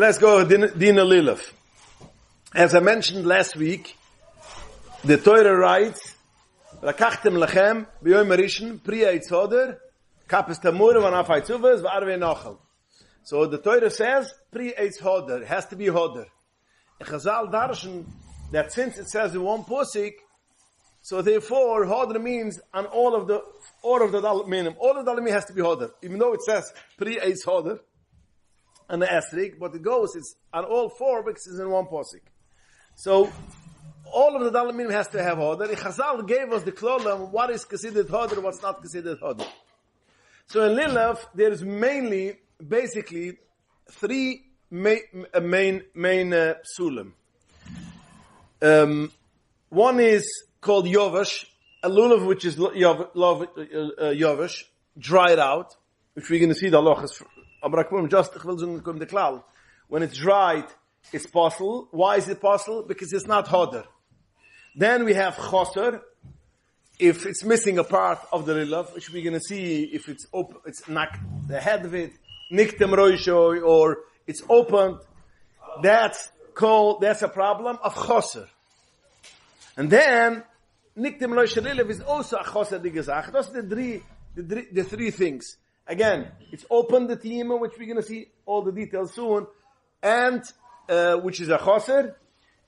Let's go דיני לולב. As I mentioned last week, the Torah writes, לקחתם לכם ביום הראשון פרי העץ הודר, kapes tamurim and afay tzuvas, וערבה nachal. So the Torah says, pri eitz hoder, it has to be hoder. And Chazal darshan, that since it says in one posik, so therefore, hoder means on all of the minim. All of the minim has to be hoder. Even though it says, pri eitz hoder, and the esrik, but it goes, it's on all four because it's in one posik. So, all of the minim has to have hoder. And Chazal gave us the klolam, what is considered hoder, what's not considered hoder. So in lulav, there is basically three main psulim. One is called yovesh, a lulav which is yovesh, dried out, which we're going to see the halachas. When it's dried, it's possible. Why is it possible? Because it's not hoder. Then we have choser. If it's missing a part of the lulav, which we're going to see if it's open, it's knocked the head of it, niktem roisho, or it's opened, that's a problem of choser. And then, niktem roisho lulav is also a choser digazach. Those are the three things. Again, it's opened the tiyima, which we're going to see all the details soon, and, which is a choser.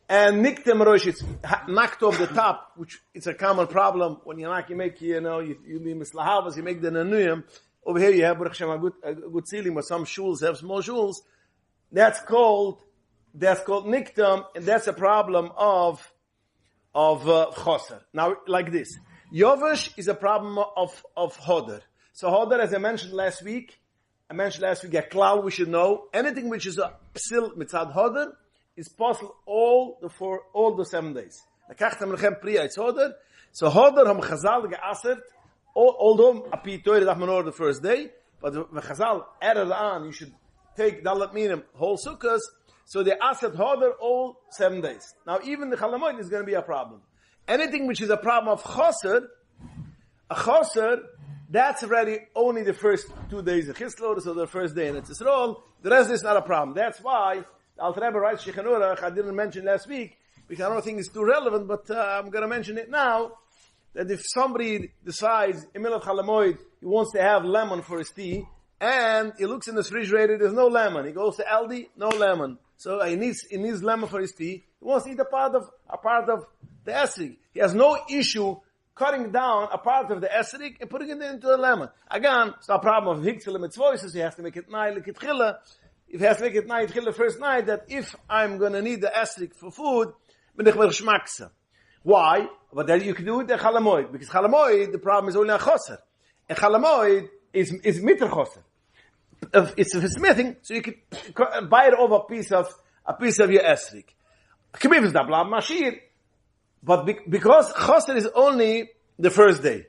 And niktem roish, it's knocked off the top, which it's a common problem. When you knock, you make, you be mislahavas, you make the nanuyim. Over here you have, Baruch Hashem, a good ceiling, but some shuls have small shuls. That's called niktem, and that's a problem of choser. Now, like this. Yovesh is a problem of hoder. So hoder, as I mentioned last week, a klal we should know, anything which is a psil mitzad hoder, is possible all the 7 days. So hoder ham Chazal geasert, although a pitoy that man the first day, but when Chazal added on, you should take dalat minim whole sukkahs. So they asert hoder all 7 days. Now even the chalamoid is going to be a problem. Anything which is a problem of choser, that's already only the first 2 days of Chislo, so the first day in Yisrael. The rest is not a problem. That's why the Alter Rebbe writes Shechanurach, I didn't mention last week, because I don't think it's too relevant, but I'm going to mention it now, that if somebody decides, in Milat Chalamoid, he wants to have lemon for his tea, and he looks in the refrigerator, there's no lemon. He goes to Aldi, no lemon. So he needs lemon for his tea. He wants to eat a part of the esrig. He has no issue cutting down a part of the esrig and putting it into a lemon. Again, it's not a problem of hikzel mitzvos, so he has to make it nai lekitchila. If he has to make it night, the first night, that if I'm going to need the esrik for food, why? But then you can do it in chalamoid, because chalamoid, the problem is only a choser. And chalamoid is miter choser. It's for smithing, so you can buy it over a piece of your esrik. Kibib is da blab mashir, but because choser is only the first day,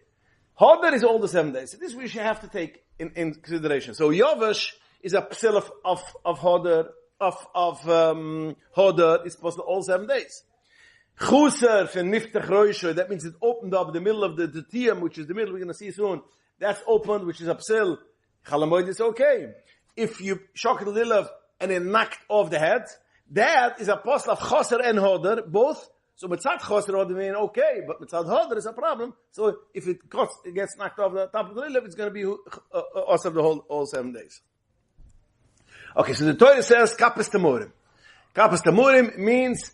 hoder is all the 7 days. So this we should have to take in consideration. So yovesh is a psil of hoder, hoder is possible all 7 days. Chuser for niftach roisho, that means it opened up the middle of the tiyam, which is the middle we're going to see soon. That's opened, which is a psil. Chalamoid is okay. If you shock the lulav and it knocked off the head, that is a psil of choser and hoder, both. So mitzad choser hoder mean okay, but mitzad hoder is a problem. So if it gets knocked off the top of the lulav, it's going to be also the whole 7 days. Okay, so the Torah says kapes tamurim. Kapes tamurim means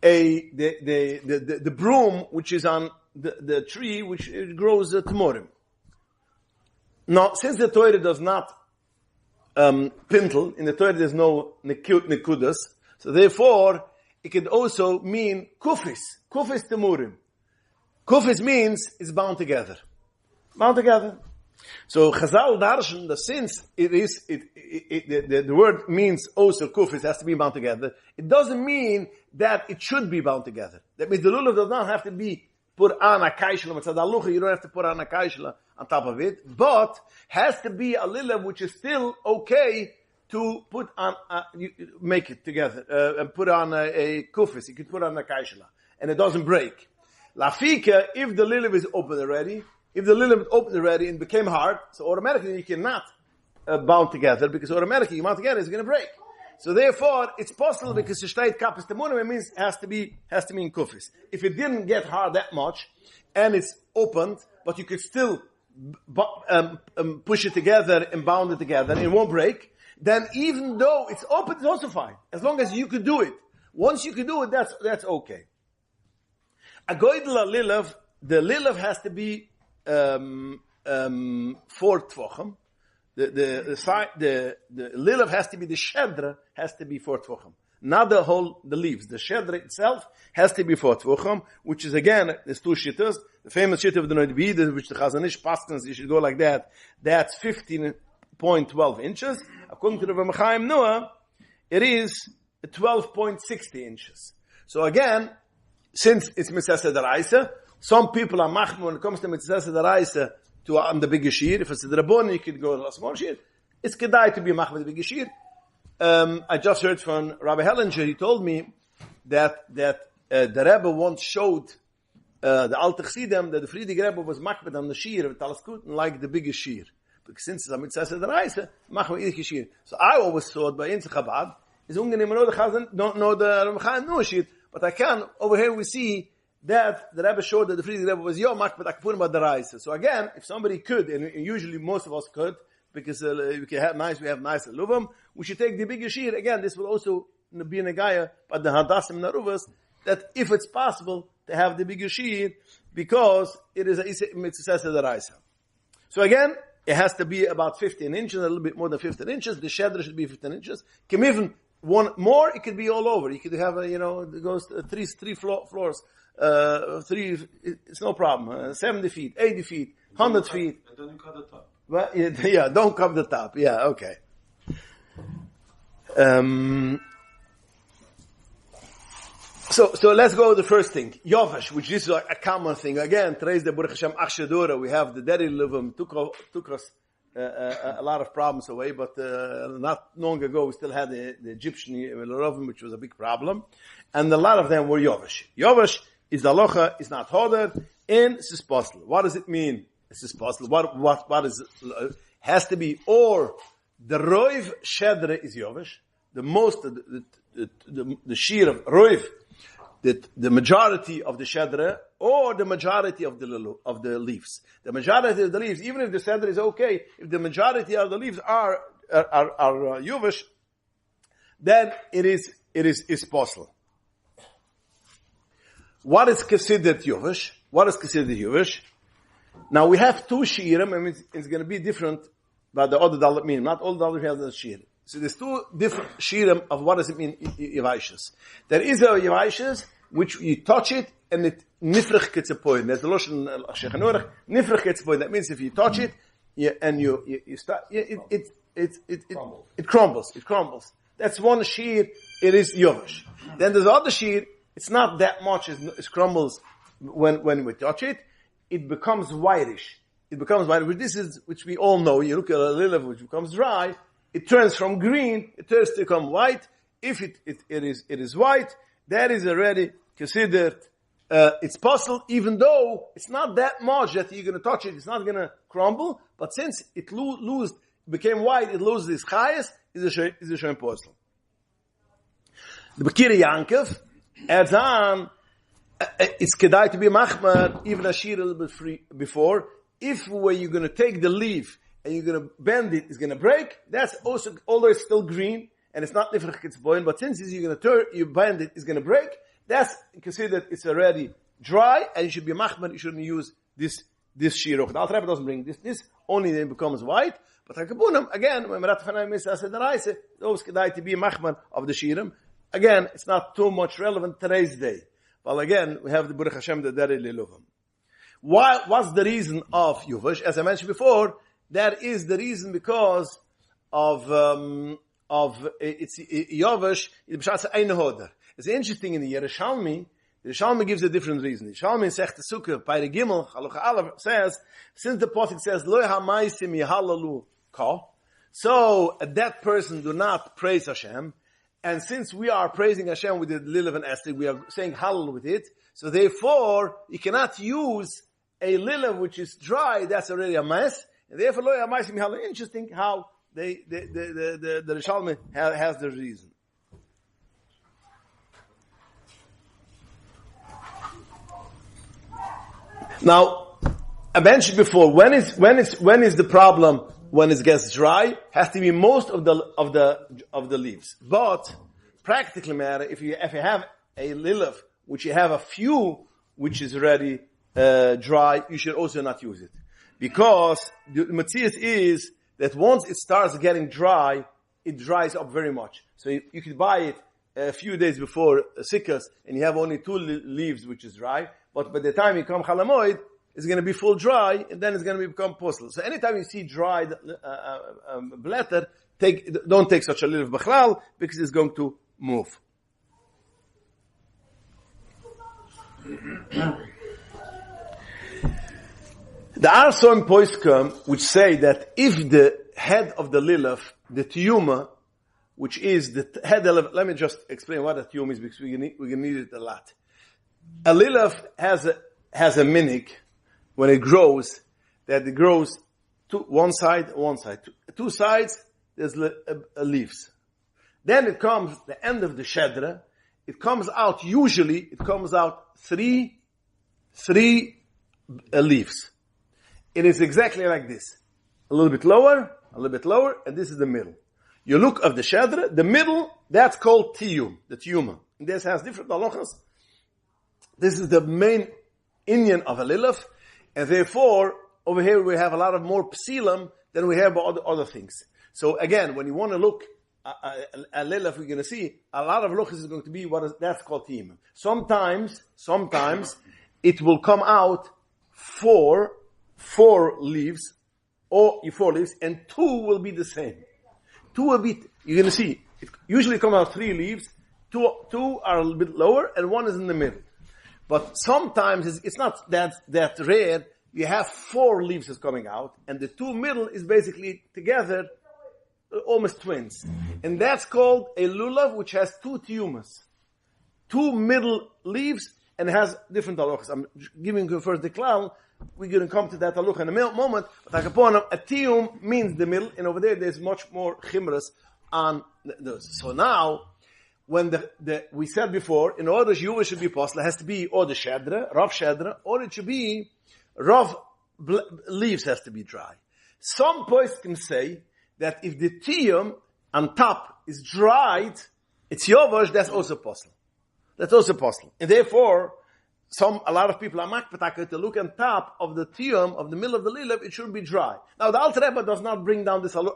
the broom which is on the tree which grows tamurim. Now, since the Torah does not pintle, in the Torah there's no nekudas, so therefore it could also mean kufis tamurim. Kufis means it's bound together. So Chazal darshan, that since the word means also kufis has to be bound together, it doesn't mean that it should be bound together. That means the lulav does not have to be put on a kaishla, you don't have to put on a kaishla on top of it, but has to be a lulav which is still okay to put on, make it together, and put on a kufis. You could put on a kaishla, and it doesn't break. Lafika, if the lulav is open already, if the lulav opened already and became hard, so automatically you cannot bound together, because automatically you bound together is going to break. So therefore, it's possible because the shteit kapis temunim, it means has to be in kufis. If it didn't get hard that much, and it's opened, but you could still push it together and bound it together, and it won't break, then even though it's open, it's also fine. As long as you could do it. Once you can do it, that's okay. A goydel lulav, the lulav has to be 4 tvachim. The lulav has to be, the shedra has to be 4 tvachim. Not the leaves. The shedra itself has to be 4 tvachim, which is again, there's 2 shittas. The famous shitta of the Noidbid, which the Chazanish paskins, you should go like that. That's 15.12 inches. According to the V'Mechaim Noah, it is 12.60 inches. So again, since it's Mitzvah Daraisa, some people are machmir when it comes to Mitzvah Daraisa to on the big shear. If it's the Rabbon, you could go to a small shear. It's kedai to be machmir the big shear. I just heard from Rabbi Hellinger. He told me that the Rebbe once showed the Alte Chsidim that the Friedrich Rebbe was machmir on the shear of Talaskut like the biggest shear. Because since it's a Mitzvah Daraisa, machmir each shear. So I always thought by Inz Chabad is ungenehm know the Chazan, don't know the Ramchaim no shear. But I can, over here we see that the Rebbe showed that the Friedrich Rebbe was Yom but Akpurim Badaraisa. So again, if somebody could, and usually most of us could, because we have nice luvim, we should take the big shear. Again, this will also be in a gaya, but the Hadassim Naruvas, that if it's possible to have the big shear, because it is a Mitzvah Daraisa. So again, it has to be about 15 inches, a little bit more than 15 inches. The shedra should be 15 inches. Can even one more, it could be all over. You could have it goes three floors, it's no problem. 70 feet, 80 feet, 100 feet. And then you cut the top. Well, yeah, don't cover the top. Yeah, okay. So let's go to the first thing. Yovash, which is a common thing. Again, today's the Baruch Hashem Achshadura. We have the Daddy Luvim took us a lot of problems away, but not long ago we still had the Egyptian Luluvim, which was a big problem, and a lot of them were Yovash. Yovash is the halacha, is not hoder, and it's possible. What does it mean? It's possible. What is it? Has to be or the roiv shedre is Yovash, the most the shear of roiv, the majority of the shedre, or the majority of the leaves. The majority of the leaves, even if the shedre is okay, if the majority of the leaves are Yovash, then it is possible. What is considered Yovash? What is considered Yovash? Now we have 2 shiurim, and it's going to be different by the other dalit minim. Not all dalit have the shiur. So there's 2 different shiurim of what does it mean Yavaishas. There is a Yavaishas which you touch it and it nifrich gets a point. There's the lotion shechanurach nifrich gets a point. That means if you touch it and you start it crumbles. That's one shiur. It is Yovash. Then there's other shiur. It's not that much as crumbles when we touch it. It becomes whitish. Which we all know. You look at a lulav which becomes dry, it turns from green, it turns to become white. If it is white, that is already considered, it's possible, even though it's not that much that you're going to touch it, it's not going to crumble, but since it became white, it loses its chayas, is a shayim possible. The Bekira Yankov adds on, it's kedai to be machmar, even a shear a little bit free before. If where you're going to take the leaf and you're going to bend it, it's going to break. That's also, although it's still green and it's not nifrach kitzboin, but since you're going to turn, you bend it, it's going to break. That's considered it's already dry, and you should be machmar. You shouldn't use this shiroch. The Alter Rebbe doesn't bring this only then becomes white. But hakabunim again, when Meratfanai Misa said Daraisa, it's always kedai to be machmar of the shirim. Again, it's not too much relevant today's day. Well, again, we have the Baruch Hashem, the Dari Luluvim. What's the reason of Yovash? As I mentioned before, that is the reason because of it's Yovash. It's interesting in the Yerushalmi. The Yerushalmi gives a different reason. The Yerushalmi in Sech Tesukah, by the Gimel, Halacha Aleph, says, since the Pasuk says, Lo hamaysim yehalalu ka, so that person do not praise Hashem, and since we are praising Hashem with the Lulav and Esther, we are saying Hallel with it, so therefore, you cannot use a Lulav which is dry, that's already a mess, and therefore, Lo hamaysim yehalalu. Interesting how the Rishalmi has the reason. Now, I mentioned before, when is the problem when it gets dry? Has to be most of the leaves. But practically matter, if you have a lulav which you have a few which is already dry, you should also not use it, because the matzias is that once it starts getting dry, it dries up very much. So you could buy it a few days before Sikkas, and you have only 2 leaves which is dry. But by the time you come Chalamoid, it's going to be full dry, and then it's going to become posel. So anytime you see dried blätter, don't take such a little b'chlal, because it's going to move. There are some poskim which say that if the head of the lulav, the tiyuma, which is the head of, let me just explain what a tiyum is, because we're going to need it a lot. A lulav has a minig when it grows, that it grows to one side. Two sides, there's leaves. Then it comes, the end of the shedra, it comes out 3 leaves. It is exactly like this. A little bit lower, and this is the middle. You look at the shedra, the middle, that's called tiyum, the tiyuma. And this has different halachas. This is the main inyan of a lulav, and therefore, over here we have a lot of more psilam than we have other things. So again, when you want to look at lulav, we're going to see a lot of halachas is going to be that's called tiyum. Sometimes it will come out 4 leaves, and 2 will be the same. 2 will be, you're going to see, it usually come out 3 leaves, 2 are a little bit lower, and 1 is in the middle. But sometimes it's not that rare. You have 4 leaves that's coming out, and the 2 middle is basically together, almost twins. And that's called a lulav, which has 2 tiyumas. 2 middle leaves, and has different halachas. I'm giving you first the klal. We're going to come to that halach in a moment. But a tiyum means the middle, and over there's much more chimras on those. So now, when we said before, in order Shiur should be possible, it has to be or the shedra, rav shedra, or it should be rav leaves has to be dry. Some poets can say that if the tiyum on top is dried, it's yovash, that's also possible. And therefore, a lot of people are makpataka to look on top of the tiyum, of the middle of the lulav, it should be dry. Now the Alter Rebbe does not bring down this chimra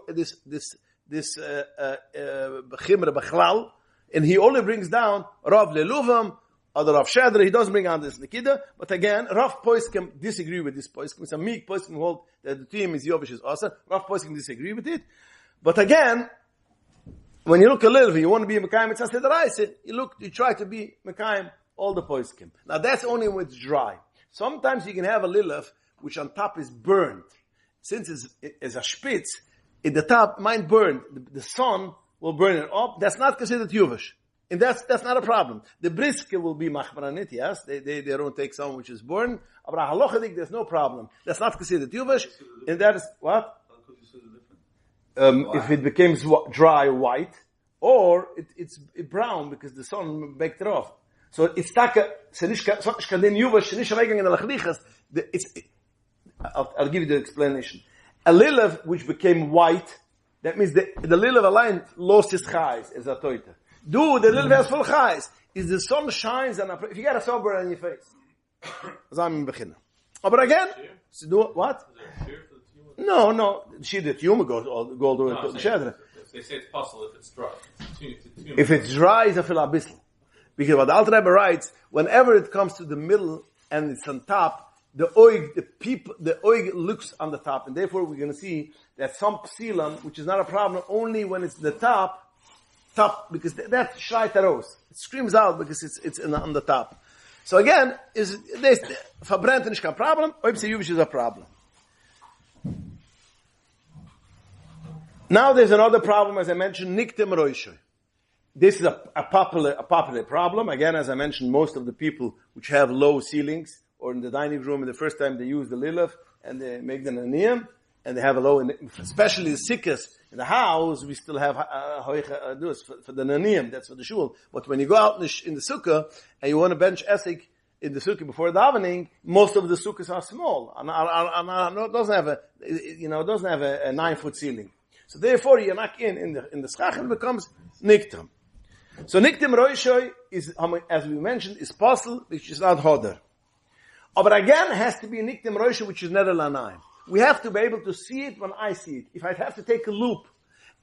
b'chlal, and he only brings down Rav Leluvam or the Rav Shedra. He doesn't bring down this Nikida. But again, Rav Poiskim disagree with this Poiskim. Some meek Poiskim hold that the team is Yovish is awesome. Rav Poiskim disagree with it. But again, when you look a little bit, you want to be Mekayim, it's Ased you try to be Mekayim, all the Poiskim. Now that's only when it's dry. Sometimes you can have a lulav which on top is burned. Since it's a spitz, in the top, mine burned. The sun will burn it up. That's not considered yuvish. And that's not a problem. The briske will be machmaranit, yes. They don't take some which is burned. But halachadik, there's no problem. That's not considered yuvish. And that is, what? If it becomes dry white, or it's brown because the sun baked it off. So it's taka, I'll give you the explanation. A lulav which became white, that means the lulav alone lost his chayes as a toita. The lulav has full chayes. Is the sun shines and if you get a sunburn on your face. But again, what? No. She the tumor goes all the way to the shedra. They say it's possible if it's dry. If it's dry, it's a filabisl. Because what the Alter Rebbe writes, whenever it comes to the middle and it's on top, the oig looks on the top, and therefore we're going to see that some psilam, which is not a problem, only when it's the top, because that's shrei taros. It screams out because it's on the top. So again, verbrennt is a problem, oib seyuvish is a problem. Now there's another problem, as I mentioned, niktem roishoy. This is a popular problem. Again, as I mentioned, most of the people which have low ceilings, or in the dining room, and the first time they use the lulav, and they make the naniyam, and they have a low, especially the sickest in the house, we still have for the naniyim, that's for the shul. But when you go out in the sukkah, and you want to bench esek in the sukkah before davening, most of the sukkahs are small, and it doesn't have a 9-foot ceiling. So therefore, you knock in the schachel, becomes niktam. So niktam roishoy is, as we mentioned, is possible, which is not hodder. But again, it has to be niktam roishoy, which is neder lanayim. We have to be able to see it when I see it. If I have to take a loop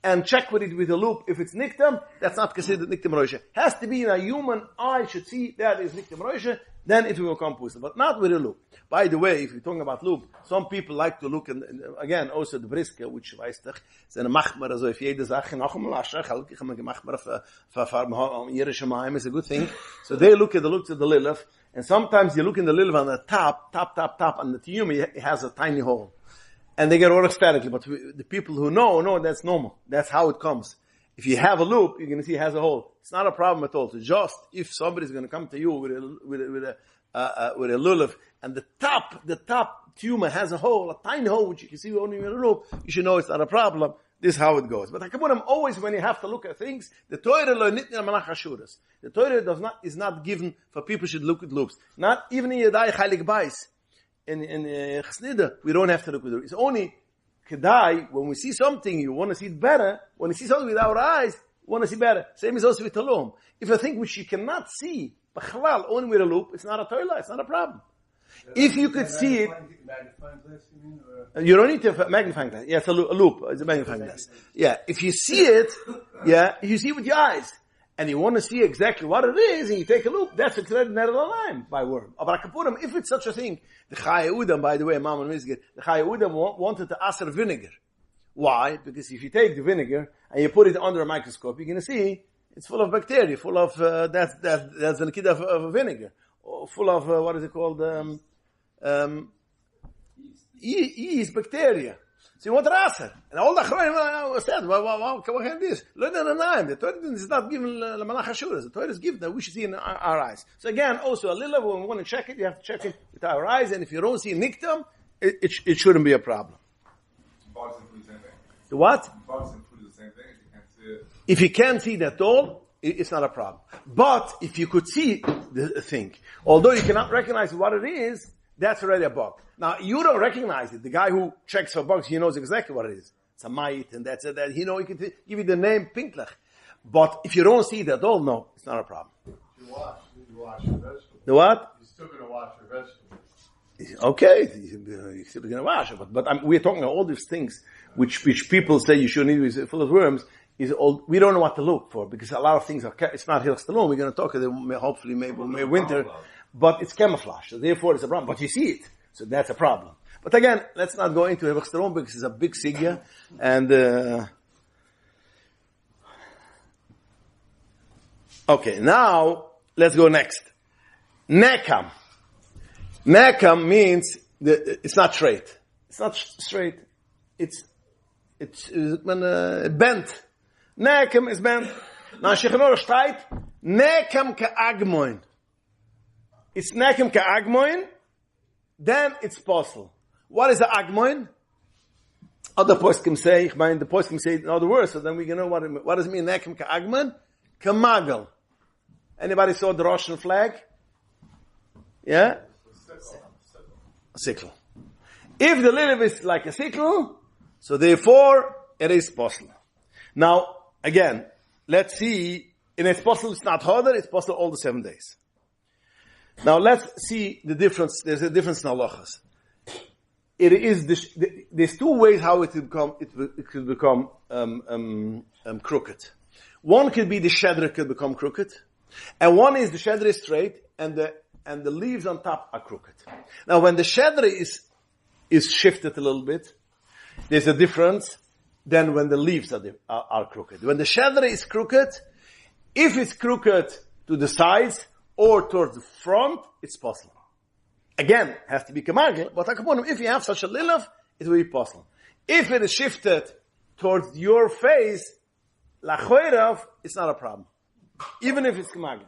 and check with it with a loop, if it's niktam, that's not considered niktam roishoy. Has to be in a human eye should see that is niktam roishoy, then it will become puzzle, but not with a loop. By the way, if you're talking about loop, some people like to look, and again, also the briske, which weiß doch, seine machmer, also if jede Sache noch einmal aschach, halkich haben gemachmer für ihre Shemaim is a good thing. So they look at the lulav, and sometimes you look in the lulav on the top, and the tiyum, it has a tiny hole. And they get all ecstatically, but the people who know that's normal. That's how it comes. If you have a loop, you're going to see it has a hole. It's not a problem at all. So just if somebody's going to come to you with a lulav, and the top tumor has a hole, a tiny hole, which you can see only with a loop, you should know it's not a problem. This is how it goes. But Hakapunim, always when you have to look at things, the Torah is not given for people should look at loops. Not even in Yadai Chalik Bais. In Chasnida, we don't have to look at it. It's only Kedai, when we see something, you want to see it better. When we see something with our eyes, we want to see better. Same is also with Talom. If a thing which you cannot see, B'chalal, only with a loop, it's not a toilet, it's not a problem. If you could see it, you don't need to have a magnifying glass. Yeah, it's a loop. It's a magnifying glass. Yeah, if you see it, you see it with your eyes. And you want to see exactly what it is, and you take a loop, that's considered neder l'naim by word. But if it's such a thing, the Chaya Udam, by the way, Mama Mizgit, the Chaya Udam wanted to aser vinegar. Why? Because if you take the vinegar and you put it under a microscope, you're going to see it's full of bacteria, full of that's the kid of vinegar, or full of what is it called? Yeast, bacteria. So you want aser, and all the Chayim said, "What can this? Learn the Torah is not given l'manach hashuras. The Torah is given that we should see in our eyes." So again, also a little when we want to check it, you have to check it with our eyes, and if you don't see niktam, it shouldn't be a problem. The what? If you can't see that at all, it's not a problem. But if you could see the thing, although you cannot recognize what it is, that's already a bug. Now, you don't recognize it. The guy who checks for bugs, he knows exactly what it is. It's a mite, and that's it. He can give you the name pinklech. But if you don't see it at all, no, it's not a problem. You wash your vegetables. The what? You're still going to wash your vegetables. Okay, you're still going to wash it. But we're talking about all these things which people say you shouldn't eat is full of worms. We don't know what to look for, because a lot of things it's not hilchos talum. We're going to talk about it hopefully maybe winter. But it's camouflage, so therefore it's a problem. But you see it, so that's a problem. But again, let's not go into hilchos talum because it's a big sigya. And okay, now let's go next. Nekam. Nekam means it's not straight. It's not straight. It's bent. Nekam is bent. Now Shechanor steht Nekam ka'agmoin. It's Nekam ka'agmoin, then it's possible. What is the agmoin? Other poskim say, the poskim say in other words, so then we can know what does it mean, Nekam ka'agmoin? Kamagal. Anybody saw the Russian flag? Yeah? A sickle. If the lulav is like a sickle, so therefore it is possible. Now, again, let's see, in it's possible it's not harder, it's possible all the 7 days. Now let's see the difference. There's a difference in halachas. There's two ways how it could become crooked. One could be the shedra could become crooked, and one is the shedra is straight and the leaves on top are crooked. Now when the shedra is shifted a little bit, there's a difference than when the leaves are crooked. When the shedra is crooked, if it's crooked to the sides or towards the front, it's possible. Again, has to be kamagel, but if you have such a lulav, it will be possible. If it is shifted towards your face, lachoirav, it's not a problem. Even if it's kamagel.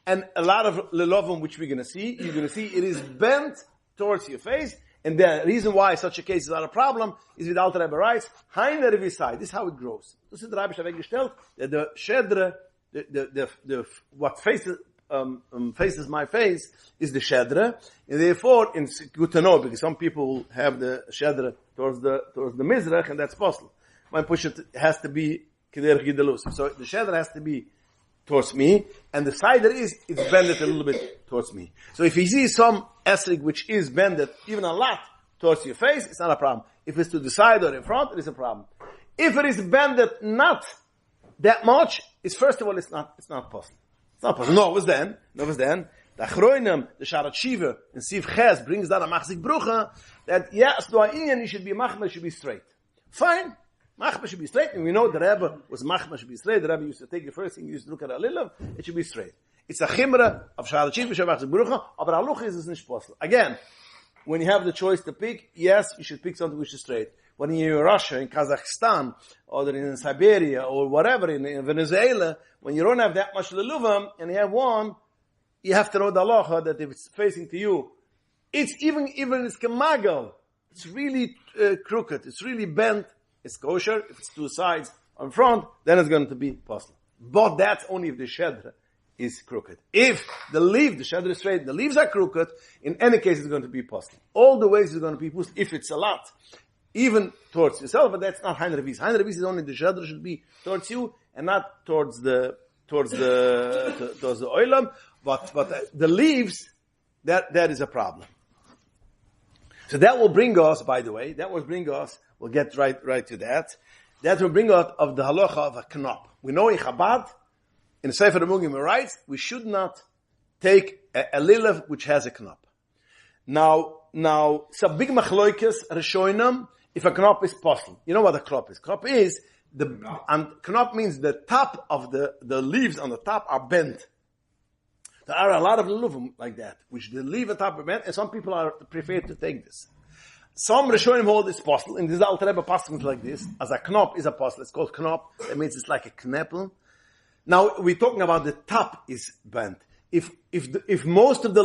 And a lot of lulavim which you're going to see it is bent towards your face, And the reason why such a case is not a problem is with Alter Rebbe writes, Heiner Visai, this is how it grows. This is the Rabbi Shavek gestellt, that the shedre, the what faces my face is the shedre, and therefore it's good to know because some people will have the shedre towards the mizrach, and that's possible. When push it has to be keder gidalus. So the shedre has to be towards me, and the cider it's bended a little bit towards me. So if you see some esrig which is bended even a lot towards your face, it's not a problem. If it's to the side or in front, it is a problem. If it is bended not that much, it's first of all it's not possible. It's not possible. No, it was then. The Achroinim, the Sharat Shiva, and Siv Ches brings down a Machzik Brucha, that yes, the Inyan should be Machma, should be straight. Fine. Machma should be straight, and we know the Rebbe was Machma should be straight. The Rebbe used to take the first thing, he used to look at a lulav, it should be straight. It's a Chimra of Sharat Shiva, Shavach Brucha, but Aluch is not possible. Again, when you have the choice to pick, yes, you should pick something which is straight. When you're in Russia, in Kazakhstan, or in Siberia, or whatever, in Venezuela, when you don't have that much lulav, and you have one, you have to know the halacha that if it's facing to you, it's even it's kemagal, it's really crooked, it's really bent, it's kosher. If it's two sides on front, then it's going to be possible. But that's only if the shedra is crooked. If the shedra is straight, the leaves are crooked, in any case it's going to be possible. All the ways it's going to be possible if it's a lot. Even towards yourself, but that's not Hein Revis. Hein Revis is only the shedra should be towards you and not towards the oilam. But the leaves, that is a problem. So that will bring us, by the way, we'll get right to that. That will bring us of the halacha of a knop. We know in Chabad, in the Sefer Amugim writes, we should not take a lulav which has a knop. Now, it's a big machloikes reshoinam if a knop is possible. You know what a knop is? Knop is and knop means the top of the leaves on the top are bent. There are a lot of luluvim like that, which the leaf on top are bent, and some people are prepared to take this. Some Rishonim hold it's possible, and this Alter Rebbe passes like this, as a knop is a possible. It's called knop. That means it's like a kneppel. Now we're talking about the top is bent. If most of the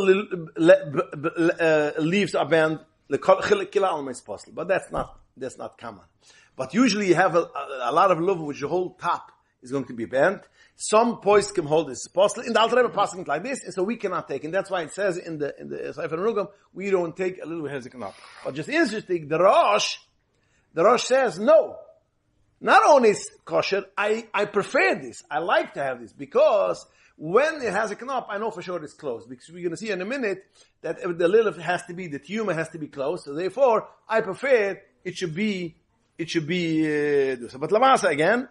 leaves are bent, the kila alma is possible, but that's not common. But usually you have a lot of lulav which the whole top is going to be bent. Some poised can hold this possible. In the Alter Rebbe passing it like this, and so we cannot take. And that's why it says in the Sefer Nugam, we don't take a little hezek knop. But just interesting, the Rosh says no. Not only is kosher, I prefer this. I like to have this because when it has a knop, I know for sure it's closed. Because we're going to see in a minute that the lulav has to be, the tumor has to be closed. So therefore, I prefer it should be. But Lamasa again,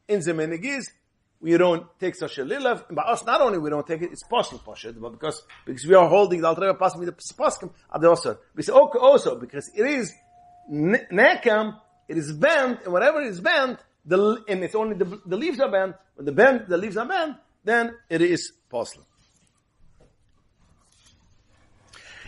in the Menegis, we don't take such a lulav. By us, not only we don't take it, it's possible, but because we are holding the Alter Rebbe passing with the poskim at the osir. We say also because it is nekam, it is bent, and whatever is bent, and it's only the leaves are bent. When the leaves are bent, then it is possible.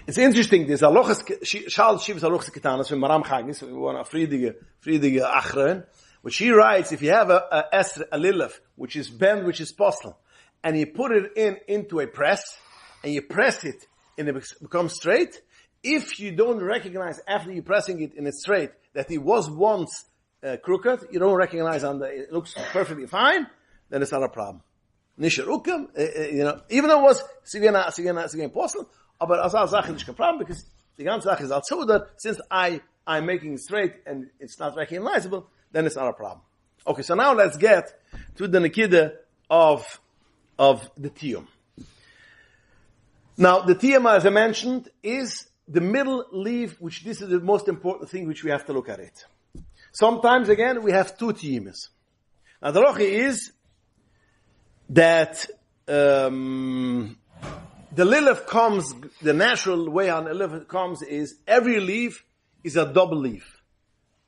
It's interesting. There's a lochas shal shivs a lochas ketanas from Maram Chagnis. We want a friedige achron. Which she writes, if you have a lulav, which is bent, which is possible, and you put it into a press, and you press it, and it becomes straight, if you don't recognize after you're pressing it and it's straight, that it was once crooked, you don't recognize it looks perfectly fine, then it's not a problem. Nisharukim, even though it was sigena possible, but as a Sache nicht kein problem, because the ganze Sache is also that since I'm making it straight and it's not recognizable, then it's not a problem. Okay, so now let's get to the Nikida of the Tiyum. Now, the Tiyum, as I mentioned, is the middle leaf, which this is the most important thing which we have to look at it. Sometimes, again, we have two Tiyumas. Now, the Rochi is that the lulav comes, the natural way on the lulav comes is every leaf is a double leaf.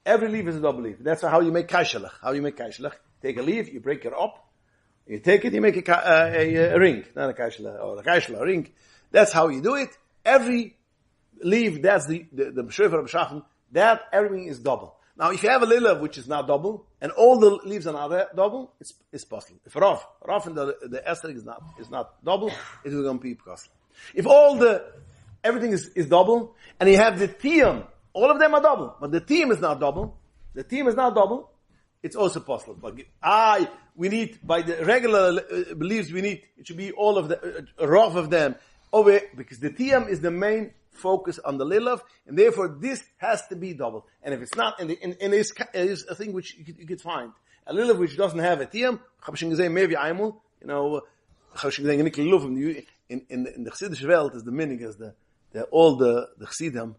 Every leaf is a double leaf. That's how you make kaishalach. Take a leaf, you break it up, you take it, you make a ring. Not a kaishalach, or a kaishalach, a ring. That's how you do it. Every leaf, that's the Shofar of Shachan, that everything is double. Now, if you have a lulav which is not double, and all the leaves are not double, it's possible. If Rav and the ester is not double, it will be possible. If everything is double, and you have the tiyum. All of them are double, but the tiyum is not double. The tiyum is not double. It's also possible. But we need, by the regular beliefs, it should be all of the, rough of them, over, because the tiyum is the main focus on the lulav, and therefore this has to be double. And if it's not, and it's a thing which you could find. A lulav which doesn't have a tiyum, you know, in the Chassidish world is the minig, as all the Chassidim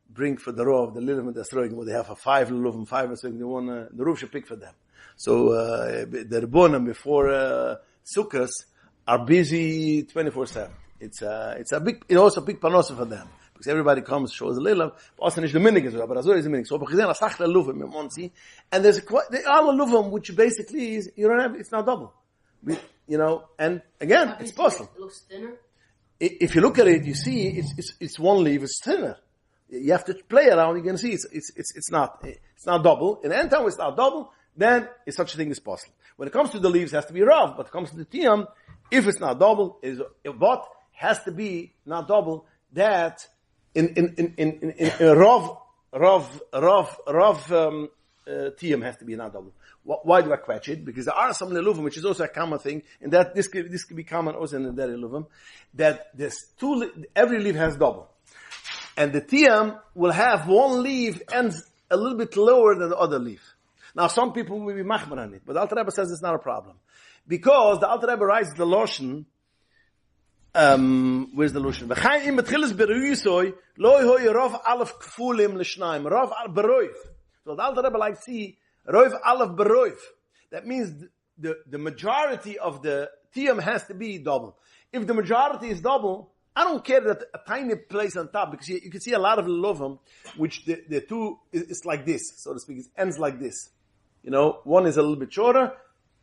bring for the Rav, the lulav and the Esrogim, where they have a 5 lulav and 5 Esrogim, they want the Rav should pick for them. So the Rebbonim before Sukkot are busy 24/7. It's a big, also a big panosa for them, because everybody comes, shows a lulav, but also not the minig as well, but Azor is the minig. So and there's all a lulav which basically is, you don't have, it's not double. You know, and again, it's possible. It looks thinner. If you look at it, you see it's one leaf is thinner. You have to play around. You can see it's not double. In the end time, it's not double. Then it's such a thing as possible. When it comes to the leaves, it has to be rough. But when it comes to the tiyum, if it's not double, what has to be not double. That in rough tiyum has to be not double. Why do I quetch it? Because there are some luluvim, which is also a common thing, and that this could be common also in the dairy luluvim, that there's every leaf has double. And the tiyum will have one leaf ends a little bit lower than the other leaf. Now some people will be machmir on it, but the Alter Rebbe says it's not a problem. Because the Alter Rebbe writes the Loshen, where's the Loshen? V'chaim im betchilis beruyisoy, loy hoy rov alef kfulim l'shnaim, rov al beroiv. So the Alter Rebbe likes to see Roiv Aleph Beroiv. That means the majority of the tiyum has to be double. If the majority is double, I don't care that a tiny place on top, because you can see a lot of lulovim, which the two is like this, so to speak. It ends like this. You know, one is a little bit shorter.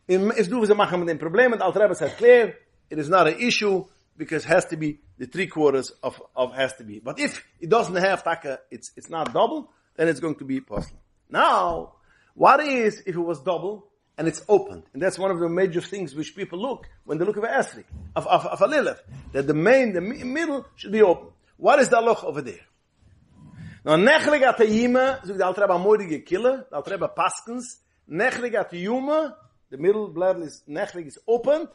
It's do with a machamad in problem, and Alter Rebbe said clear, it is not an issue, because it has to be the 3/4 of has to be. But if it doesn't have taka, it's not double, then it's going to be possible. Now, what is if it was double and it's opened? And that's one of the major things which people look when they look at a esrik, of a lulav, that the middle should be open. What is the halach over there? Now, nechlig at yima, so the Alter Rebbe moidige killer, the Alter Rebbe paskens, nechlig at yuma, the middle bladder is nechlig is opened,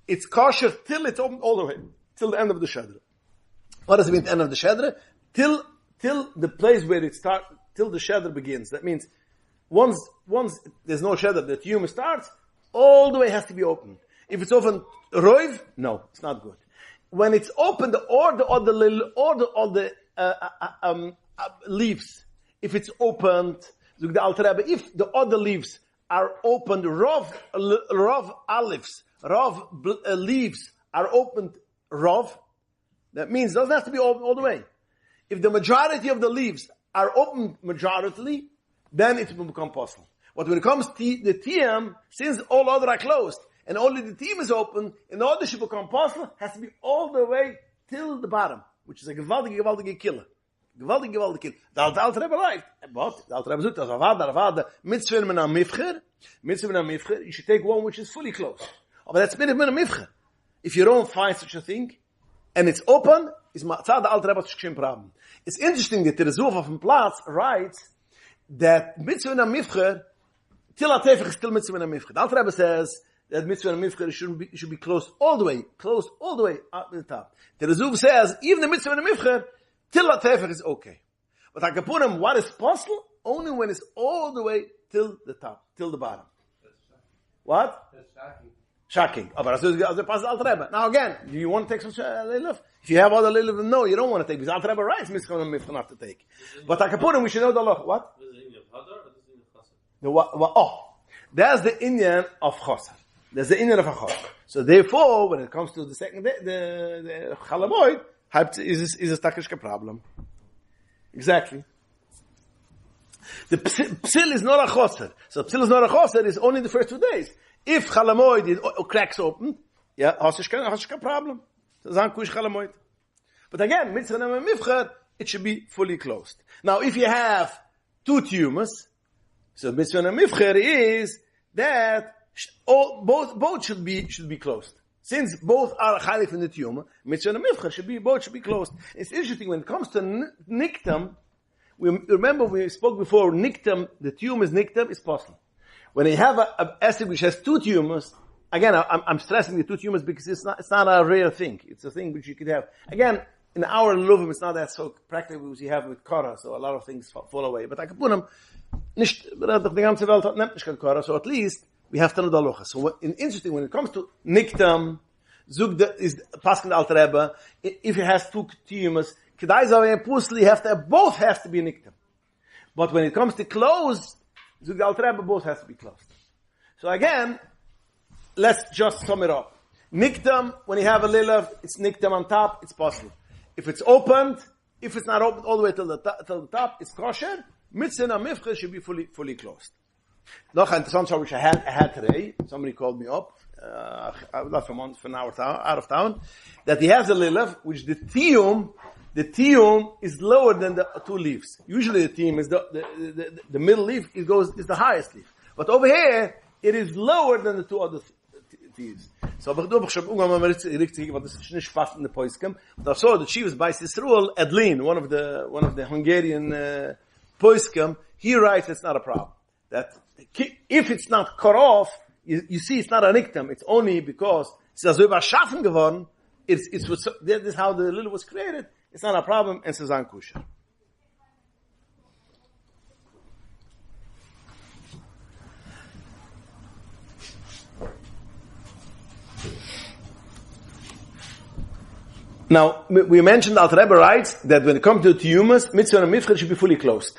it's kosher till it's open all the way, till the end of the shedra. What does it mean the end of the shedra? Till the place where it starts, till the shedra begins. That means once there's no shedder, the tiyum starts, all the way has to be open. If it's open roiv, no, it's not good. When it's open, the order of the leaves, if it's opened, if the other leaves are opened, rav olives, leaves are opened rav, that means it doesn't have to be open all the way. If the majority of the leaves are opened majority, then it will become possible. But when it comes to the tiyum, since all other are closed, and only the tiyum is open, in order to become possible, has to be all the way till the bottom, which is a gewaltige killer. Gewaltige killer. The Alter Rebbe right, but the Alter Rebbe says, Avada, mitzvah min ha-mifcher, you should take one which is fully closed. But that's min ha-mifcher. If you don't find such a thing, and it's open, is matzah the Alter Rebbe's shkim problem. It's interesting that the Rezuv of Platz writes that mitzvah na mifcher till atefach is still mitzvah na mifcher. The Alter Rebbe says that mitzvah na mifcher should be closed all the way up to the top. The Rezuv says even the mitzvah na mifcher till atefach is okay. But Akapunim, what is possible? Only when it's all the way till the top, till the bottom. What? That's shocking. Shocking. Now again, do you want to take some lulav? If you have other lulav, no, you don't want to take, because Alter Rebbe writes mitzvah not to take. But Akapunim, we should know the law. What? That's the Indian of Chosar. There's the Indian of a Chosar. So therefore, when it comes to the second day, the Chalamoid, is a Takishka problem. Exactly. The psil is not a Chosar. So psil is not a Chosar, is only the first 2 days. If Chalamoid cracks open, yeah, Hashka problem. But again, mitzvah na mifcher, it should be fully closed. Now, if you have 2 tumors, so mitzvah na mifcher is that both should be closed. Since both are chaylik in the tiyuma, mitzvah and mifcha both should be closed. It's interesting when it comes to niktam. Remember we spoke before. Niktam, the tiyum is niktam, is possible. When you have a acid which has two tumours, again, I'm stressing the two tumours because it's not a rare thing. It's a thing which you could have. Again, in our luluvim, it's not that so practical as you have with kara, so a lot of things fall away. But I can put them, nicht, the ganze Welt hat nicht kara, so at least we have to know the halacha. So interesting, when it comes to niktam, zug is paskin alter Rebbe, if it has two tumours, kedai zav pusli both has to be niktam. But when it comes to closed, zug alter Rebbe, both has to be closed. So again, let's just sum it up. Niktam, when you have a lulav, it's niktam on top, it's possible. If it's opened, if it's not opened all the way till the top, it's kosher. Mitzvah and mifcha should be fully closed. Noch an interessant show which I had today. Somebody called me up, not from an hour out of town, that he has a lulav which the tiyum is lower than the two leaves. Usually the tiyum is the middle leaf is the highest leaf, but over here it is lower than the two other leaves. So, aber du schon irgendwann mal richtig, was das nicht passt in the Poiskim. But I saw that she was by Sisruel Edlin, one of the Hungarian Poiskim. He writes it's not a problem. That if it's not cut off, you see it's not a niktam. It's only because it's so überschaffen geworden. This is how the lily was created. It's not a problem, and it's a kosher. Now, we mentioned Alter Rebbe writes that when it comes to tiyumas, mitzvah and mifcha should be fully closed.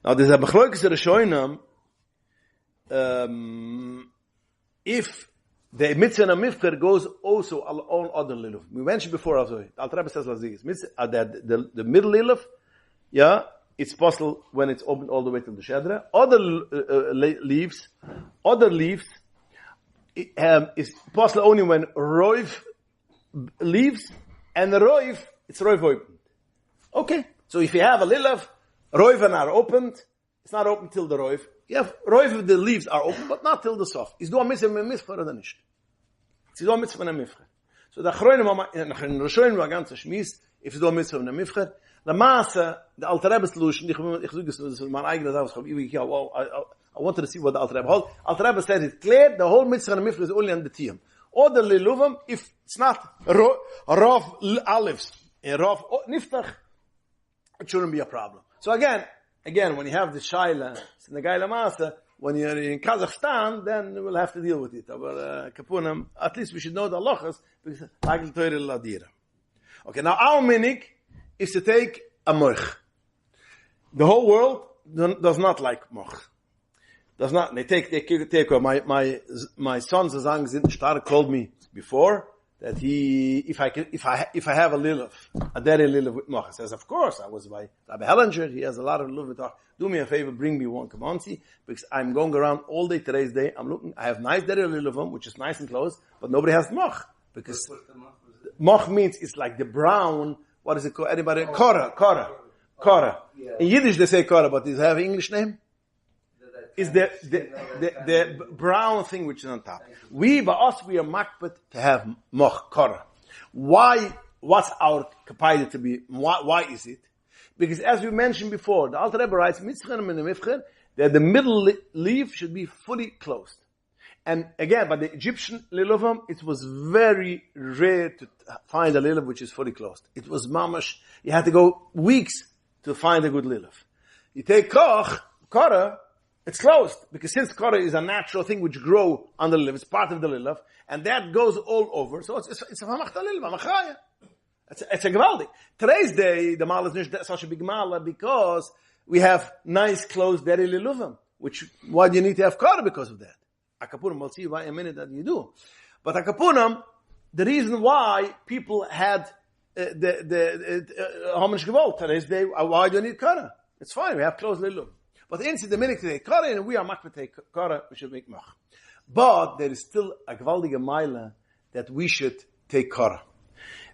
Now, there's a bechloikes of the shoinam, if the mitzvah and mifcha goes also on other lulav. We mentioned before also, Alter Rebbe says like this, that the middle lulav, it's possible when it's opened all the way to the shedra. Other leaves is possible only when roiv leaves, and the roiv, it's roiv opened. Okay. So if you have a lulav, roiv are opened, it's not open till the roiv. You have roiv, the leaves are open, but not till the soft. Is do a mitzvah and mifcha or nicht? It's do a mitzvah and mifcha. So the achroinim, in Rishonim, a ganze Schmiss, if it's do a mitzvah and mifcha, the maße, the Alter Rebbe solution, ich sage das ist mein eigenes I wanted to see what the Alter Rebbe holds. Alter Rebbe said it's clear, the whole mitzvah and mifcha is only on the tiyum. Or the liluvim, if it's not rav olives, rav niftach, it shouldn't be a problem. So again, when you have the shaila, in the gaila masa, when you're in Kazakhstan, then we'll have to deal with it. But kapunim, at least we should know the halachas because agil toire ladira. Okay, now our minig is to take a moch. The whole world does not like moch. Does not. They take my sons sagen sind stark told me before that if I have a lulav, a dairy lulav with moch. Says of course I was by Rabbi Hellinger. He has a lot of lulav with moch. Do me a favor, bring me one kamansi because I'm going around all day today's day. I'm looking. I have nice dairy lulav which is nice and close, but nobody has moch because moch means it's like the brown. What is it called? Anybody? Kora. In Yiddish they say kora, but does it have an English name? Is the brown thing which is on top. We are makbet to have moch kara. Why? What's our capacity to be? Why is it? Because as we mentioned before, the Alter Rebbe writes that the middle leaf should be fully closed. And again, by the Egyptian liluvim, it was very rare to find a liluf which is fully closed. It was mamash. You had to go weeks to find a good liluf. You take kara. It's closed, because since kara is a natural thing which grow on the lulav, it's part of the lulav, and that goes all over, so it's a famachta lulav, a machaya. It's a gewaldig. Today's day, the mal is not such a big mala, because we have nice closed dairy luluvim, why do you need to have kara because of that? Akapunam, we'll see why in a minute that you do. But akapunam, the reason why people had the homage gewalt, today's day, why do you need kara? It's fine, we have closed lulav. But inside the minute they kara, and we are makbet take kara, we should make mach. But there is still a gewaldige meile that we should take kara.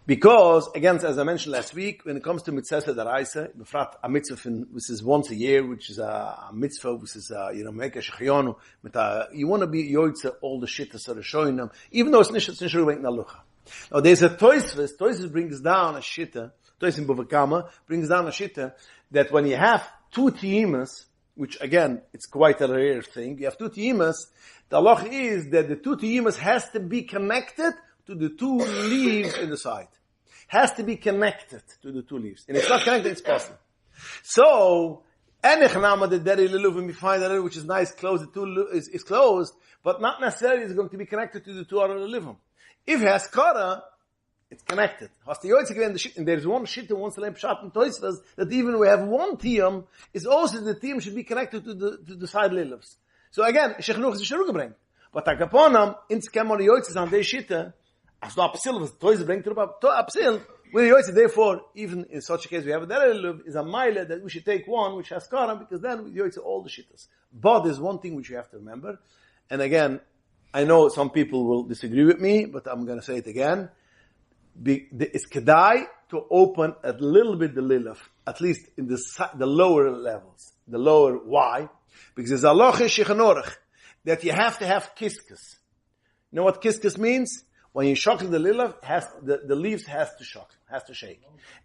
Because, again, as I mentioned last week, when it comes to mitzvah deraisa, a mitzvah which is once a year, which is a mitzvah, which is make a shechionu, you want to be yoitze all the shittas of the shoyinam, even though it's nicht ruwek nalucha. Now there's a Toisves brings down a shitta, Toisves in Buvakama brings down a shitta, that when you have two tiyimas, which again, it's quite a rare thing, you have two tiyimas, the halacha is that the two tiyimas has to be connected to the two leaves in the side. Has to be connected to the two leaves. And if it's not connected, it's possible. So, enechnama the deri lulub, when we find a little which is nice, closed, the two is closed, but not necessarily is going to be connected to the two other luluvim. If it has kara, it's connected. And there's one shit and one salam pshat and toisvas, that even we have one tiyam, is also the tiyam should be connected to the side luluvs. So again, shechnuch is shuru gebrengt. But akaponam, ins kemon yoitzes on they shitta, as the apsil was toys bring to apsil, with the yoitze, therefore, even in such a case, we have a dereliv, is a mile that we should take one which has karam, because then with yoitze all the shittas. But there's one thing which you have to remember, and again, I know some people will disagree with me, but I'm going to say it again. It's kedai to open a little bit the lulav, at least in the lower levels. The lower, why? Because there's a loche shechanorach, that you have to have kiskus. You know what kiskus means? When you shock the lulav, the leaves has to shake.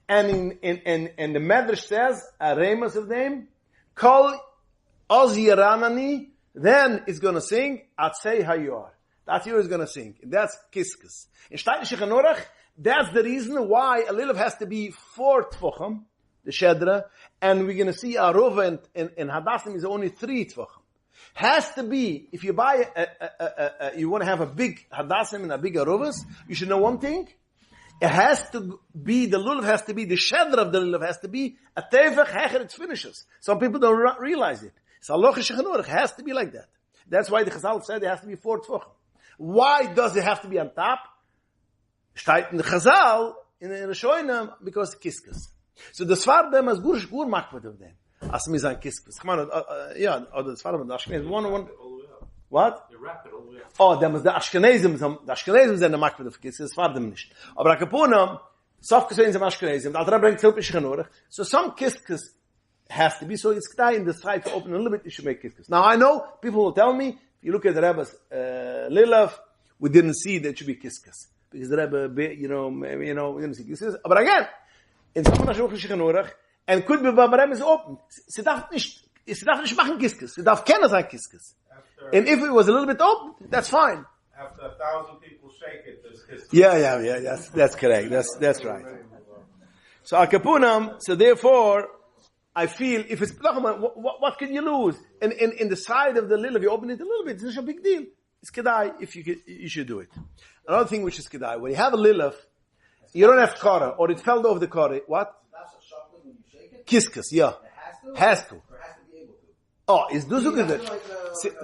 And in the Medrsh says, a remus of them, kol oziranani, then it's going to sing, atzei hayor. That's you is going to sing. That's kiskus. In Steinish Chanorach, that's the reason why a lulav has to be 4 tvochim, the shedra, and we're going to see arova and hadassim is only 3 tvochim. Has to be, if you buy you want to have a big hadassim and a big arovas, you should know one thing. It has to be, the lulav has to be, the shedra of the lulav has to be a tevach hecher, it finishes. Some people don't realize it. So halacha shechanorach has to be like that. That's why the Chazal said it has to be 4 tvochim. Why does it have to be on top? Steht in the Chazal, in the Rishonim, because kiskus. So the Svardim is gur makbet of them. As me sein kiskus. Come on, or the Svardim, the Ashkenazim, one. What? You wrap it all the way up. Oh, them is the Ashkenazim sind the makbet of kiskus, Svardim nicht. Aber Akapunam, Sof Kesein sind Ashkenazim, the Alter bringt Zilp Ishchanorach. So some kiskus has to be, so it's in the side to open a little bit, you should make kiskus. Now I know, people will tell me, if you look at the Rebbe's Lulav, we didn't see that it should be kiskus. Because the Rebbe, we didn't see kiskus. But again, in some Nashruch Shichanurach, and could be Babarem is open. Sie darf nicht machen kiskus. Sie darf keiner sein kiskus. And if it was a little bit open, that's fine. After 1,000 people shake it, there's kiskus. Yeah, that's correct. That's right. So Akapunam, so therefore, I feel, if it's, what can you lose? In the side of the lulav, you open it a little bit, it's not a big deal. It's kedai, if you should do it. Another thing which is kedai, when you have a lulav, you don't have kara, or it fell over the kara, what? That's a chocolate when you shake it? Kiskus, yeah. It has to. Or has to be able to? Oh, it's duzu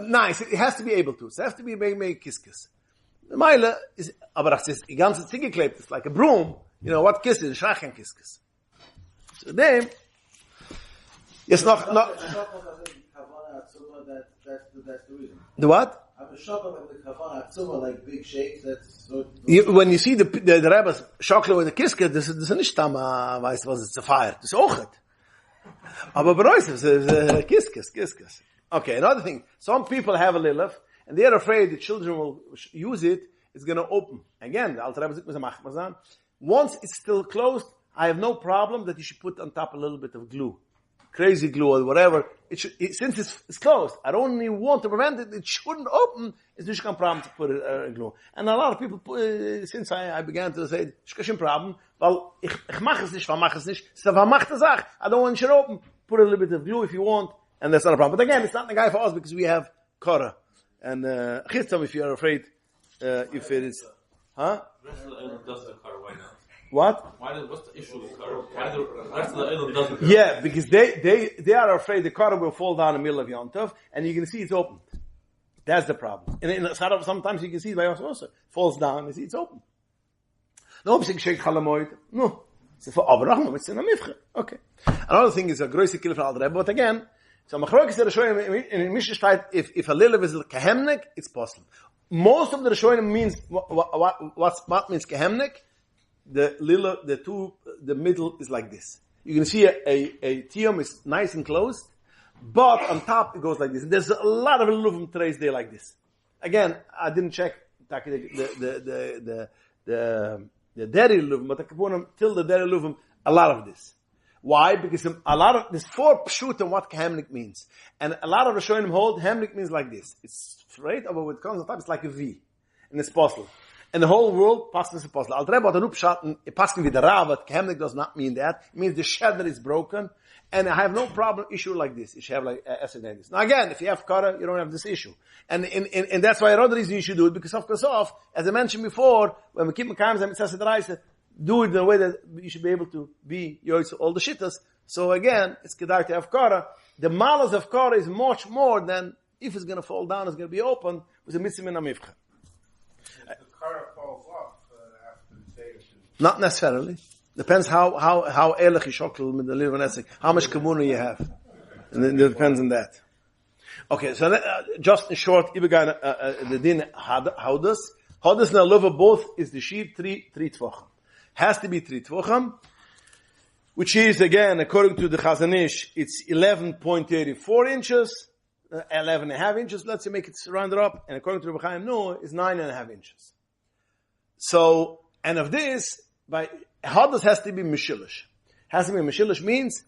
nice, it has to be able to. So it has to be make kiskus. The Meile is, aber das ist, die ganze Zige klebt, it's like a broom, what kiskus, schrachen kiskus. So then, yes, not. That's the reason. The what? The chocolate with the kavana tzuma, like big shakes, that's so. When you see the Rebbe's chocolate with the kiske, das ist nicht tam, weißt du was, it's a fire. Das ist auch nicht. Aber bei uns ist kiskes. Okay, another thing. Some people have a lulav, and they are afraid the children will use it, it's going to open. Again, the Alter Rebbe said, once it's still closed, I have no problem that you should put on top a little bit of glue. Crazy glue or whatever. Since it's closed, I don't even want to prevent it. It shouldn't open. It's not a problem to put it glue. And a lot of people, since I began to say, it's not a problem, well, ich mach es nicht, it's a vermachte Sache. I don't want it to open. Put a little bit of glue if you want, and that's not a problem. But again, it's not the guy for us because we have kara. And chistam, if you are afraid, if it is, huh? The rest of the island does the car, why not? What? What's the issue with car? Why the rest of the island doesn't? Yeah, because they are afraid the car will fall down in the middle of Yom Tov, and you can see it's open. That's the problem. And sometimes you can see it by us also. It falls down, you see it's open. No, I'm saying shake chalamoid. No. It's in a mifche. Okay. Another thing is a große killer for Rebbe, but again, so machrokes the Rishonim in Mishnah state, if a lulav is kahemnik, it's possible. Most of the Rishonim means what means kahemnik? the middle is like this. You can see a tiyum is nice and closed, but on top it goes like this. There's a lot of luluvim trays there like this. Again, I didn't check the dairy luluvim, but I can put till the dairy luluvim a lot of this. Why? Because there's 4 pshut on what hemlik means. And a lot of Rishonim hold hemlik means like this. It's straight, but when it comes on top, it's like a V. And it's possible. And the whole world, paskin is possible. Al Rebbe, paskin with the Rav, hemlik does not mean that. It means the sheder is broken. And I have no problem issue like this. You should have like this. Now again, if you have kara, you don't have this issue. And that's why another reason you should do it, because of course, as I mentioned before, when we keep Mekayim and Mitzvah do it in a way that you should be able to be yoitz all the shittas. So again, it's kedai to have kara. The malas of kara is much more than if it's going to fall down, it's going to be open with a mitzvah and a mivcha. The kara falls off after the day or two. Not necessarily. Depends how ehrlich you shokl with the little nesek, how much kamuna you have. And it depends on that. Okay, so just in short, the din hodas. Hodas and lulov both is the sheet 3 tvachim. Has to be 3 tvachim, which is, again, according to the Chazanish, it's 11.84 inches, 11.5 inches, let's say make it rounded up, and according to Rebbe Chaim Noah, it's 9.5 inches. So, and of this, by Hodas has to be Mishilish. Has to be Mishilish means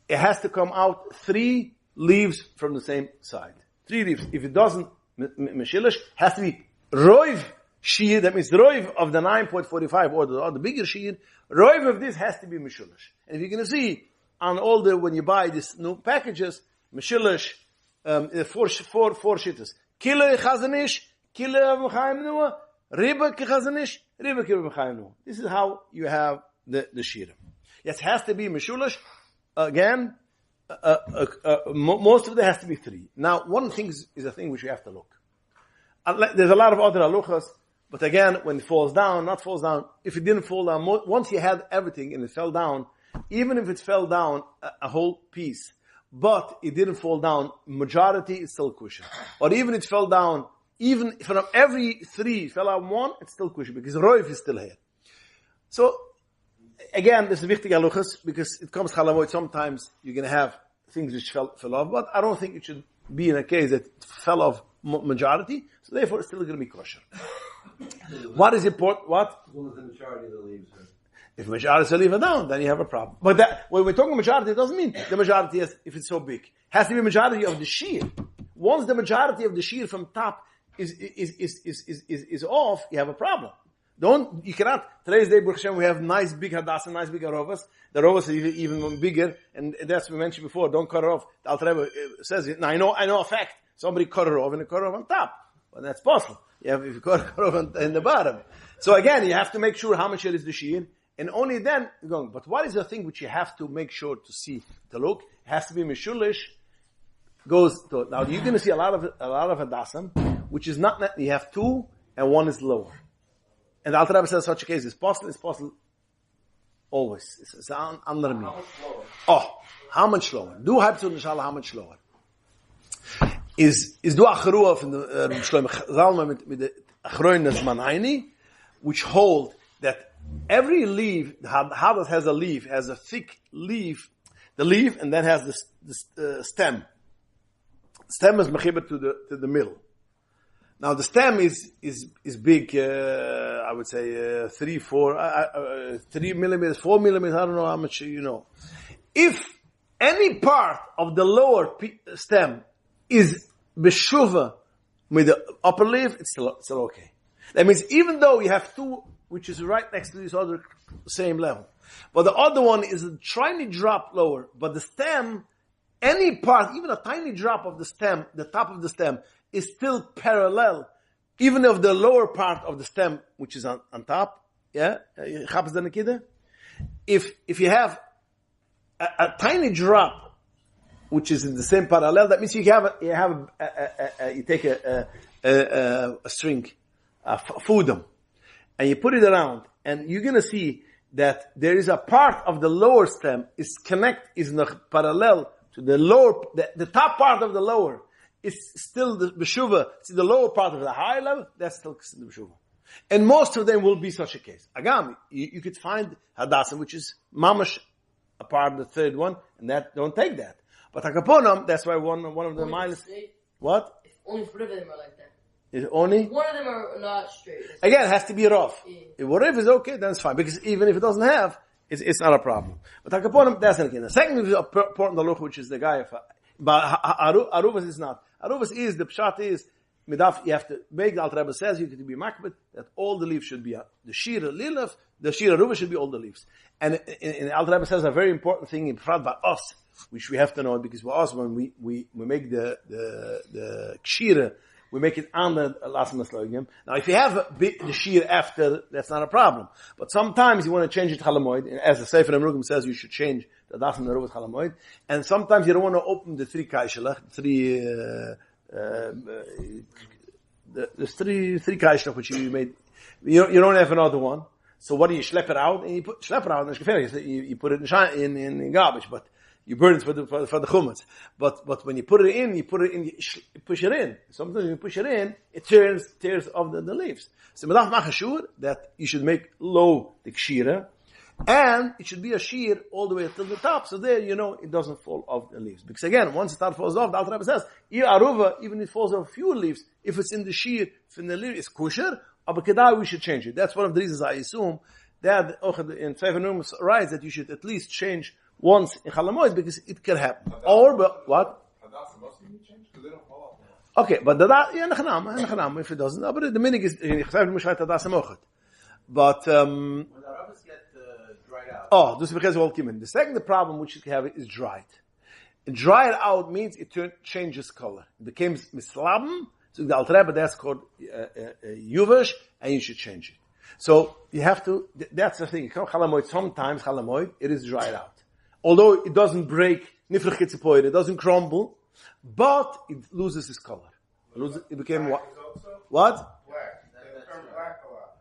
it has to come out 3 leaves from the same side. 3 leaves. If it doesn't, Mishilish, has to be Roiv shear, that means the roiv of the 9.45 or the bigger shear, roiv of this has to be mishulish. And if you're going to see on all when you buy these new packages, mishulish, 4 shittas. Kilo chazanish, kilo mechayim nua, riba chazanish, riba kilo mechayim nua. This is how you have the shear. Yes, it has to be mishulish. Again, most of it has to be 3. Now, one thing is a thing which you have to look. There's a lot of other halachas, but again, when it falls down, if it didn't fall down, once you had everything and it fell down, even if it fell down a whole piece, but it didn't fall down, majority is still kosher. Or even it fell down, even from every 3 fell out 1, it's still kosher, because roif is still here. So, again, this is wichtig halachas, because it comes chalamoid, sometimes you're going to have things which fell off, but I don't think it should be in a case that it fell off majority, so therefore it's still going to be kosher. What is important? What? As long as the majority of the leaves are... If majority is leave it down, then you have a problem. But that, when we're talking majority, it doesn't mean the majority is, if it's so big. It has to be majority of the shear. Once the majority of the shear from top is off, you have a problem. You cannot, today's day, Baruch Hashem, we have nice big hadas and nice big arovas. The arovas are even bigger, and that's what we mentioned before, don't cut it off. The Alter Rebbe says it. Now I know a fact. Somebody cut it off and they cut it off on top. Well, that's possible. If you cut it off in the bottom. So again, you have to make sure how much it is the shear, and only then you're going. But what is the thing which you have to make sure to see, to look? It has to be mishulish. Goes to, now you're going to see a lot of hadasim, which is not, you have 2 and 1 is lower. And the Alter Rebbe says such a case is possible always. It's under me. How much lower? Do hypzut inshallah, how much lower? Is du achrua from the Shlomo Zalman with the achroines manayni, which hold that every leaf, Hadas has a leaf, has a thick leaf, the leaf, and then has the stem. Stem is mechibet to the middle. Now the stem is big, I would say 3 millimeters, 4 millimeters, I don't know how much you know. If any part of the lower stem is beshuva with the upper leaf, it's still okay. That means even though you have 2, which is right next to this other same level, but the other one is a tiny drop lower, but the stem, any part, even a tiny drop of the stem, the top of the stem, is still parallel, even if the lower part of the stem, which is on top, yeah, if you have a tiny drop, which is in the same parallel, that means you take a string, fudum, and you put it around, and you're going to see that there is a part of the lower stem is not parallel to the lower, the top part of the lower is still the beshuva. See the lower part of the higher level, that's still the beshuva. And most of them will be such a case. Agam, you could find Hadassah, which is mamash, a part of the third one, and that don't take that. But Hakaponam, that's why one of the miles. What? If only 4 of them are like that. Is only? 1 of them are not straight. Again, it has to be rough. Yeah. If whatever is okay, then it's fine. Because even if it doesn't have, it's not a problem. But Hakaponam, that's not again. The second is important halacha, which is the guy of, but Aruvas is not. Aruvas is, the pshat is, Midaf, you have to make, the Alter Rebbe says, you can be makbet, that all the leaves should be, the shira lulav, the shira ruva should be all the leaves. And the Alter Rebbe says a very important thing in Prat by us, which we have to know, because for us, when we make the kshira, we make it on the last Masloigim. Now, if you have the shir after, that's not a problem. But sometimes you want to change it to Chalamoid, and as the Sefer Amrugim says, you should change the Daf and the Ruv Chalamoid. And sometimes you don't want to open the 3 kaishelach, there's three kaishelach which you made. You don't have another one. So what do you schlep it out? And you put you put it in garbage, but you burn it for the chumetz. But when you put it in, you push it in. Sometimes when you push it in, it tears off the leaves. So medach mach sure that you should make low the kshira, and it should be a shear all the way till the top. So there, it doesn't fall off the leaves. Because again, once it falls off, the Alter Rebbe says, even if it falls off a few leaves, if it's in the shear, if in the leaf, it's kosher, but kedai, we should change it. That's one of the reasons I assume that in Sefer Num writes that you should at least change once in Chalamoid, because it can happen. Or, but, what? Hadassah must be changed, because they don't fall off. Okay, but nechanam, if it doesn't. But the minig is, but, When the rabbis get dried out. this is because of all kimin. The second problem which you have is dried. And dried out means it changes color. It becomes mislabim. So the Alter Rebbe, that's called yuvash, and you should change it. So you have to. That's the thing. Sometimes chalamoid, it is dried out. Although it doesn't break, it doesn't crumble, but it loses its color. It became what? What? Black. They turn black a lot.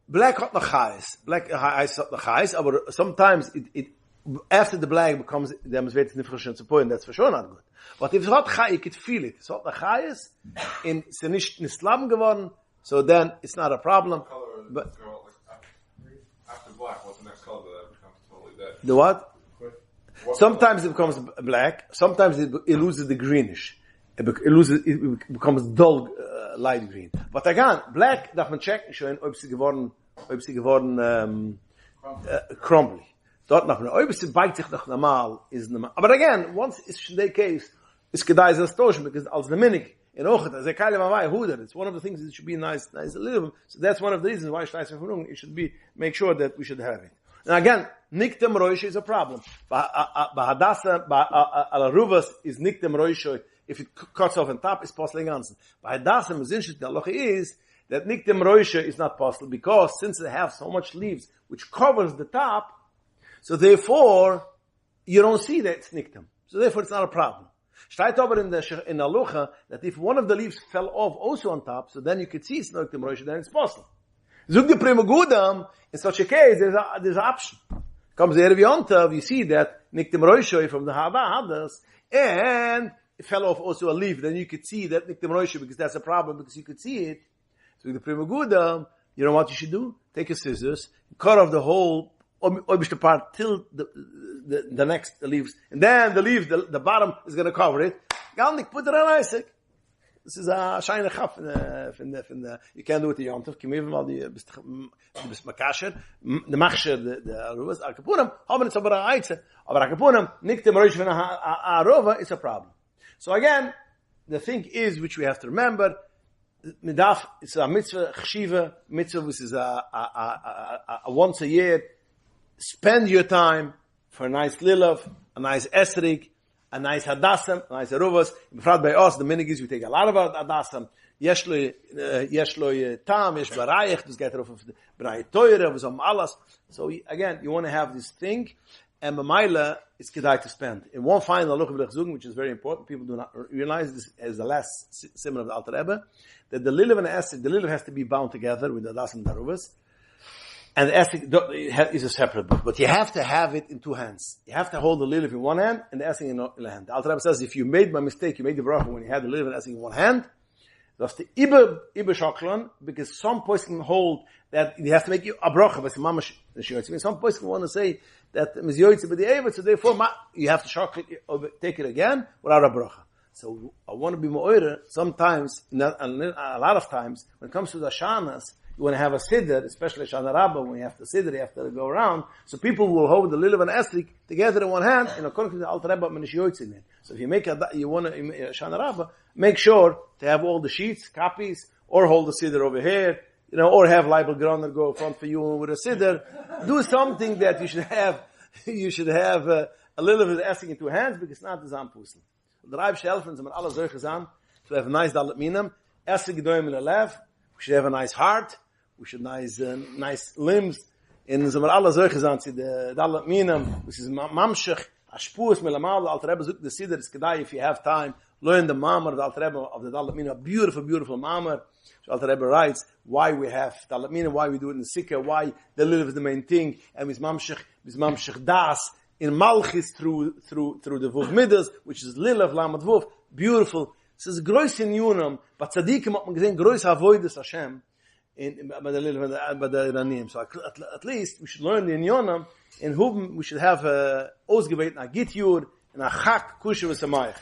Black hot nachais. Black nachais, but sometimes it after the black becomes demonstrated nifresh and support, and that's for sure not good. But if it's hot chai, you could feel it. It's hot nachais, and it's nicht nislam geworden, so then it's not a problem. Color But after black, what's the next color that becomes totally dead? the what? What Sometimes it becomes black. Sometimes it loses the greenish. It becomes dull, light green. But again, black darf man checken schon, ob sie geworden crumbly. Dort noch, ob es beigt sich noch normal, is normal. But again, once it's in the case, it's kedai as a because als the minig in Ochet, as a kaile mavai huder, it's one of the things that should be nice little. So that's one of the reasons why it should be, make sure that we should have it. And again, niktem roish is a problem. Bahadasa, Alaruvas is niktem roish. If it cuts off on top, it's possible ganzen. Bahadasa, Mazinshit, the halacha is that niktem roish is not possible because since they have so much leaves which covers the top, so therefore you don't see that it's niktem. So therefore it's not a problem. Steht aber in the halacha that if one of the leaves fell off also on top, so then you could see it's niktem roish, then it's possible. Zug the Prima Gudam, in such a case, there's an option. Comes the Erev Yontav, you see that Niktim Roishoy from the Hadas, and it fell off also a leaf, then you could see that Niktim Roishoy, because that's a problem, because you could see it. So the Prima Gudam, you know what you should do? Take your scissors, cut off the whole, oibishte part, till the next leaves, and then the leaf, the bottom is going to cover it. Galnik, put it on Isaac. This is a shine chaf from the you can't do it the yomtov. Kim even while the bist makasher the machsher the aruvas akapunam haben it's aber aitze aber akapunam niktem roish von arova is a problem. So again, the thing is which we have to remember. Midaf it's a mitzvah chshiva mitzvah which is a once a year. Spend your time for a nice lulav, a nice esrik, a nice hadassam, a nice aruvas. In front by us, the minig is we take a lot of hadassam. Yeshloi tam, yesh barayich, this get off of the b'nai toyre, was alas. So again, you want to have this thing, and b'mayla, it's kedai to spend. In one final look of the chzugim, which is very important, people do not realize this as the last simon of the Alter Rebbe, that the lulav and the esrik, the lulav has to be bound together with the hadassam and the aruvas. And the esrik is a separate book, but you have to have it in two hands. You have to hold the lulav in one hand and the esrik in the hand. The Alter Rebbe says, if you made my mistake, you made the bracha when you had the lulav and esrik in one hand, That's the Iber Shoklan, because some person hold that you have to make you a bracha, but some person want to say that so therefore you have to take it again without a bracha. So I want to be more sometimes, a lot of times, when it comes to the shanas, you want to have a siddur, especially Shana Rabbah, when you have to siddur, you have to go around. So people will hold the lulav and esrik together in one hand, and according to the Alter Rebbe, in. So if you make you want to Shana Rabbah, make sure to have all the sheets, copies, or hold the siddur over here, or have Leibel Groner go front for you with a siddur. Do something that you should have. You should have a little bit of esrik in two hands, because it's not the Zampusen. The Reib Shelfen, some alle solche Zam, to have a nice dalet minam, esrik gedoim in the lev. We should have a nice heart. We should nice limbs. In some alle solche Zam, the dalet minam, which is mamshech, ashpus melamal. The Alter Rebbe zuk the siddur. It's kedai if you have time. Learn the mamar of the Alter Rebbe of the dalet minam. A beautiful, beautiful mamar. The Alter Rebbe writes why we have dalet minam, why we do it in the sikha, why the lulav is the main thing, and with mamshech das. In Malchis through the Vuv Midas, which is Lulav Lamed Vuv, beautiful. This is gross in Yunam, but Tzadikim hat man gesehen, gross Avoidus Hashem by the Iranim. So at least we should learn the Yunam, in whom we should have ausgebeten a Git Yur and a Chak Kusha V'Samayach.